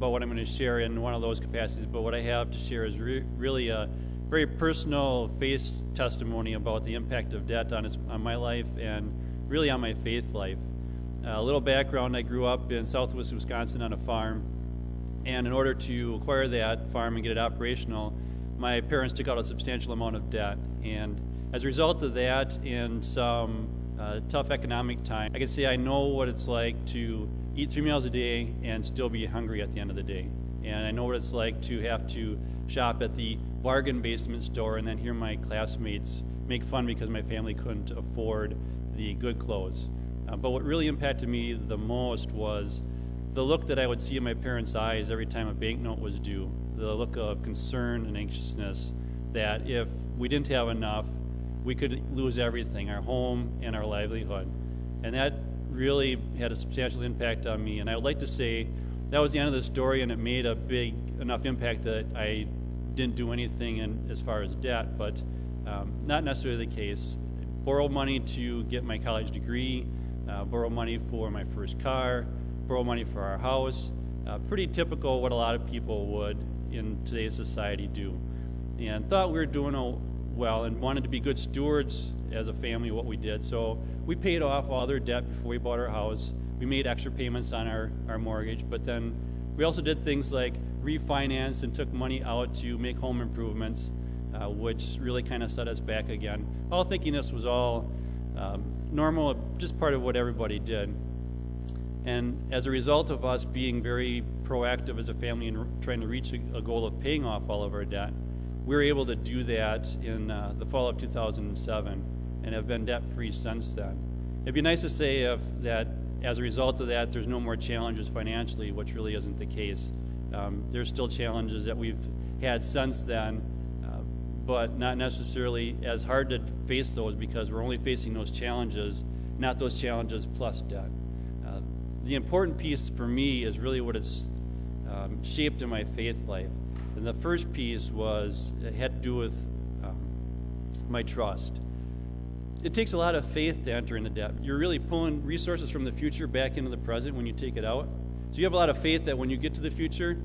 about what I'm going to share in one of those capacities, but what I have to share is really a very personal faith testimony about the impact of debt on my life and really on my faith life. A little background, I grew up in southwest Wisconsin on a farm, and in order to acquire that farm and get it operational, my parents took out a substantial amount of debt. And as a result of that and some tough economic time, I can say I know what it's like to eat 3 meals a day and still be hungry at the end of the day. And I know what it's like to have to shop at the bargain basement store and then hear my classmates make fun because my family couldn't afford the good clothes. But what really impacted me the most was the look that I would see in my parents' eyes every time a banknote was due, the look of concern and anxiousness that if we didn't have enough, we could lose everything, our home and our livelihood. And that really had a substantial impact on me. And I would like to say that was the end of the story, and it made a big enough impact that I didn't do anything as far as debt, but not necessarily the case. Borrowed money to get my college degree, borrowed money for my first car, borrowed money for our house. Pretty typical what a lot of people would in today's society do. And thought we were doing well and wanted to be good stewards as a family what we did. So we paid off all their debt before we bought our house. We made extra payments on our mortgage, but then we also did things like refinance and took money out to make home improvements, which really kind of set us back again. All thinking this was all normal, just part of what everybody did. And as a result of us being very proactive as a family and trying to reach a goal of paying off all of our debt, we were able to do that in the fall of 2007 and have been debt-free since then. It'd be nice to say that as a result of that, there's no more challenges financially, which really isn't the case. There's still challenges that we've had since then, but not necessarily as hard to face those because we're only facing those challenges, not those challenges plus debt. The important piece for me is really what it's shaped in my faith life. And the first piece it had to do with my trust. It takes a lot of faith to enter into debt. You're really pulling resources from the future back into the present when you take it out. So you have a lot of faith that when you get to the future,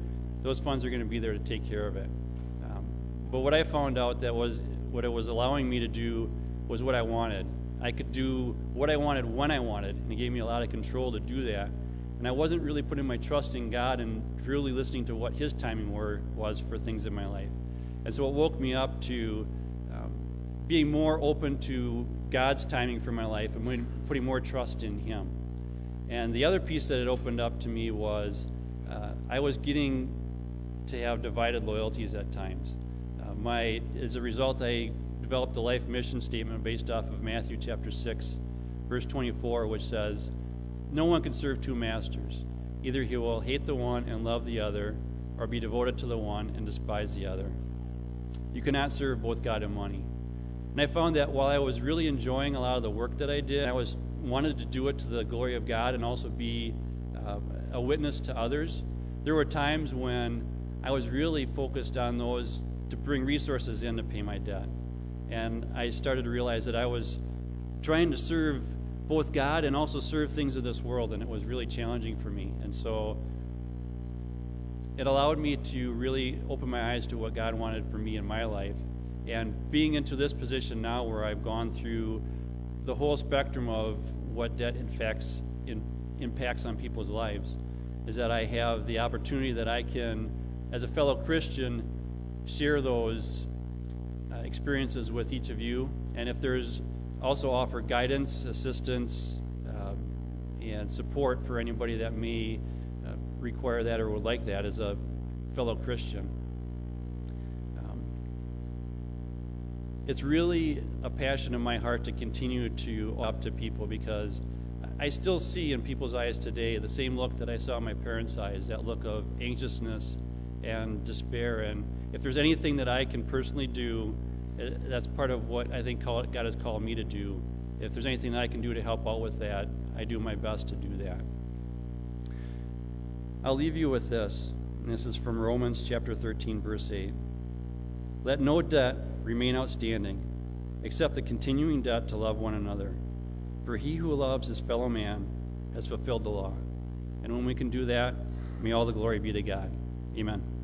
those funds are going to be there to take care of it. But what I found out that was what it was allowing me to do was what I wanted. I could do what I wanted when I wanted, and it gave me a lot of control to do that. And I wasn't really putting my trust in God and truly listening to what His timing was for things in my life. And so it woke me up to being more open to God's timing for my life and putting more trust in Him. And the other piece that it opened up to me was I was getting to have divided loyalties at times. As a result, I developed a life mission statement based off of Matthew chapter 6, verse 24, which says, "No one can serve two masters. Either he will hate the one and love the other, or be devoted to the one and despise the other. You cannot serve both God and money." And I found that while I was really enjoying a lot of the work that I did, I wanted to do it to the glory of God and also be a witness to others. There were times when I was really focused on those to bring resources in to pay my debt. And I started to realize that I was trying to serve both God and also serve things of this world, and it was really challenging for me. And so it allowed me to really open my eyes to what God wanted for me in my life. And being into this position now where I've gone through the whole spectrum of what debt impacts on people's lives, is that I have the opportunity that I can, as a fellow Christian, share those experiences with each of you, and if there's also offer guidance, assistance, and support for anybody that may require that or would like that as a fellow Christian. It's really a passion in my heart to continue to up to people because I still see in people's eyes today the same look that I saw in my parents' eyes, that look of anxiousness and despair. And if there's anything that I can personally do, that's part of what I think God has called me to do. If there's anything that I can do to help out with that, I do my best to do that. I'll leave you with this, and this is from Romans chapter 13, verse 8. "Let no debt remain outstanding, except the continuing debt to love one another. For he who loves his fellow man has fulfilled the law." And when we can do that, May all the glory be to God. Amen.